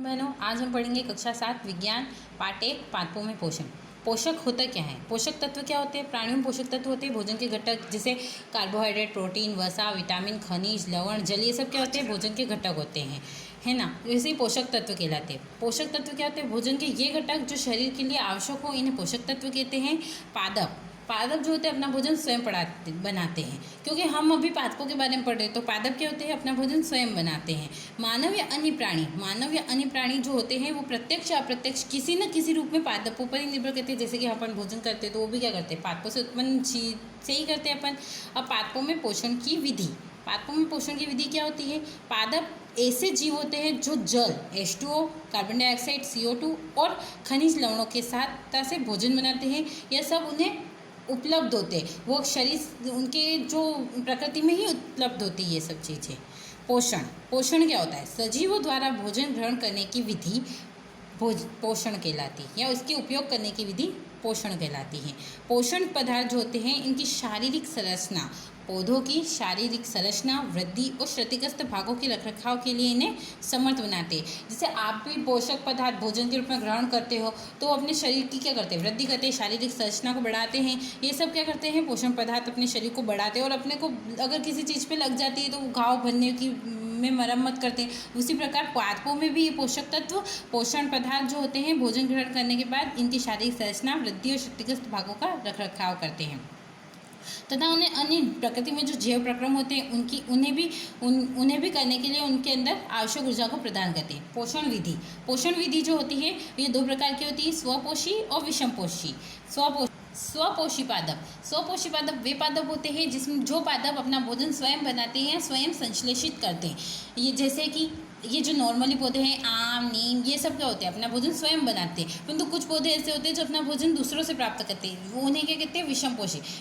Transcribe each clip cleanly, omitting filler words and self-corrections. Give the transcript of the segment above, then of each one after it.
बहनों, आज हम पढ़ेंगे कक्षा 7 विज्ञान पाठ 1 पादपों में पोषण। पोषक होता क्या है? पोषक तत्व क्या होते हैं? प्राणियों में पोषक तत्व होते हैं भोजन के घटक, जैसे कार्बोहाइड्रेट, प्रोटीन, वसा, विटामिन, खनिज, लवण, जल, ये सब क्या होते हैं? भोजन के घटक होते हैं, है ना। वैसे ही पोषक तत्व कहलाते हैं। पोषक तत्व क्या होते हैं? भोजन के ये घटक जो शरीर के लिए आवश्यक हो, इन्हें पोषक तत्व कहते हैं। पादप जो होते हैं अपना भोजन स्वयं बनाते हैं, क्योंकि हम अभी पादपों के बारे में पढ़ रहे हैं, तो पादप क्या होते हैं? अपना भोजन स्वयं बनाते हैं। मानव या अन्य प्राणी जो होते हैं वो प्रत्यक्ष या अप्रत्यक्ष किसी न किसी रूप में पादपों पर ही निर्भर करते हैं। जैसे कि अपन भोजन करते हैं तो वो भी क्या करते हैं? पादपों से उत्पन्न चीज से ही करते हैं अपन। अब पादपों में पोषण की विधि क्या होती है? पादप ऐसे जीव होते हैं जो जल H2O, कार्बन डाइऑक्साइड CO2 और खनिज लवणों के साथ से भोजन बनाते हैं। यह सब उन्हें उपलब्ध होते हैं, वो शरीर उनके जो प्रकृति में ही उपलब्ध होती है ये सब चीज़ें। पोषण क्या होता है? सजीवों द्वारा भोजन ग्रहण करने की विधि पोषण कहलाती है, या उसके उपयोग करने की विधि पोषण कहलाती है। पोषण पदार्थ जो होते हैं इनकी शारीरिक संरचना, पौधों की शारीरिक संरचना, वृद्धि और क्षतिग्रस्त भागों के रखरखाव के लिए इन्हें समर्थ बनाते हैं। जैसे आप भी पोषक पदार्थ भोजन के रूप में ग्रहण करते हो तो अपने शरीर की क्या करते हैं? वृद्धि करते हैं, शारीरिक संरचना को बढ़ाते हैं। ये सब क्या करते हैं? पोषण पदार्थ अपने शरीर को बढ़ाते हैं, और अपने को अगर किसी चीज़ पे लग जाती है तो घाव भरने की में मरम्मत करते हैं। उसी प्रकार पादपों में भी ये पोषक तत्व, पोषण पदार्थ जो होते हैं भोजन ग्रहण करने के बाद इनकी शारीरिक संरचना, वृद्धि और क्षतिग्रस्त भागों का रखरखाव करते हैं तथा उन्हें अन्य प्रकृति में जो जैव प्रक्रम होते हैं उन्हें भी करने के लिए उनके अंदर आवश्यक ऊर्जा को प्रदान करते हैं। पोषण विधि जो होती है ये दो प्रकार की होती है, स्वपोषी और विषमपोषी। स्वपोषी पादप वे पादप होते हैं जिसमें जो पादप अपना भोजन स्वयं बनाते हैं, स्वयं संश्लेषित करते हैं। ये जैसे कि ये जो नॉर्मली पौधे हैं, आम, नीम, ये सब क्या होते हैं? अपना भोजन स्वयं बनाते हैं। परंतु कुछ पौधे ऐसे होते हैं जो अपना भोजन दूसरों से प्राप्त करते हैं, वो उन्हें क्या कहते हैं?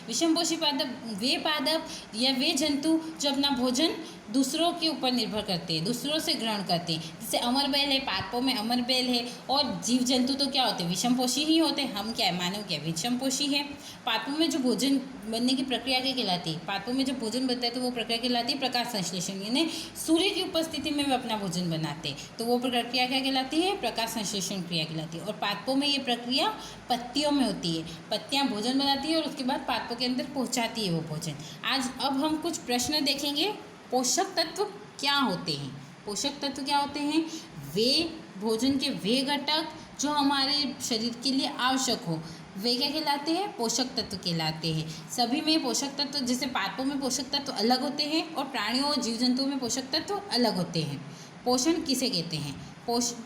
विषमपोषी पादप वे पादप या वे जंतु जो अपना भोजन दूसरों के ऊपर निर्भर करते हैं, दूसरों से ग्रहण करते हैं। जैसे अमरबेल है, पादपों में अमरबेल है। और जीव जंतु तो क्या होते हैं? विषमपोषी ही होते हैं। हम क्या है? मानव क्या विषमपोषी है। पादपों में जो भोजन बनने की प्रक्रिया क्या कहलाती है? पादपों में जो भोजन बनता है तो वो प्रक्रिया कहलाती है प्रकाश संश्लेषण, यानी सूर्य की उपस्थिति में वे अपना भोजन बनाते हैं, तो वो प्रक्रिया क्या कहलाती है? प्रकाश संश्लेषण क्रिया कहलाती है। और पादपों में ये प्रक्रिया पत्तियों में होती है। पत्तियाँ भोजन बनाती है और उसके बाद पादपों के अंदर पहुँचाती है वो भोजन। अब हम कुछ प्रश्न देखेंगे। पोषक तत्व क्या होते हैं? पोषक तत्व क्या होते हैं? वे भोजन के वे घटक जो हमारे शरीर के लिए आवश्यक हो, वे क्या कहलाते हैं? पोषक तत्व कहलाते हैं। सभी में पोषक तत्व, जैसे पादपों में पोषक तत्व अलग होते हैं और प्राणियों और जीव जंतुओं में पोषक तत्व अलग होते हैं। पोषण किसे कहते हैं?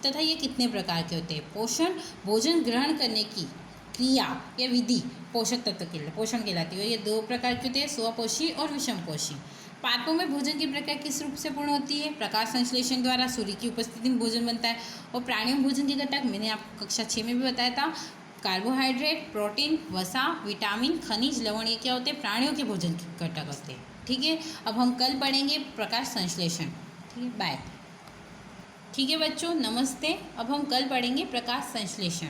तथा ये कितने प्रकार के होते हैं? पोषण भोजन ग्रहण करने की क्रिया या विधि पोषक तत्व के पोषण कहलाती है। और ये दो प्रकार के होते हैं, स्वपोषी और विषमपोषी। पादपों में भोजन की प्रक्रिया किस रूप से पूर्ण होती है? प्रकाश संश्लेषण द्वारा सूर्य की उपस्थिति में भोजन बनता है। और प्राणियों में भोजन के घटक मैंने आपको कक्षा 6 में भी बताया था, कार्बोहाइड्रेट, प्रोटीन, वसा, विटामिन, खनिज, लवण, ये क्या होते हैं? प्राणियों के भोजन के घटक होते हैं। ठीक है, अब हम कल पढ़ेंगे प्रकाश संश्लेषण। ठीक है, बाय। ठीक है बच्चों, नमस्ते। अब हम कल पढ़ेंगे प्रकाश संश्लेषण।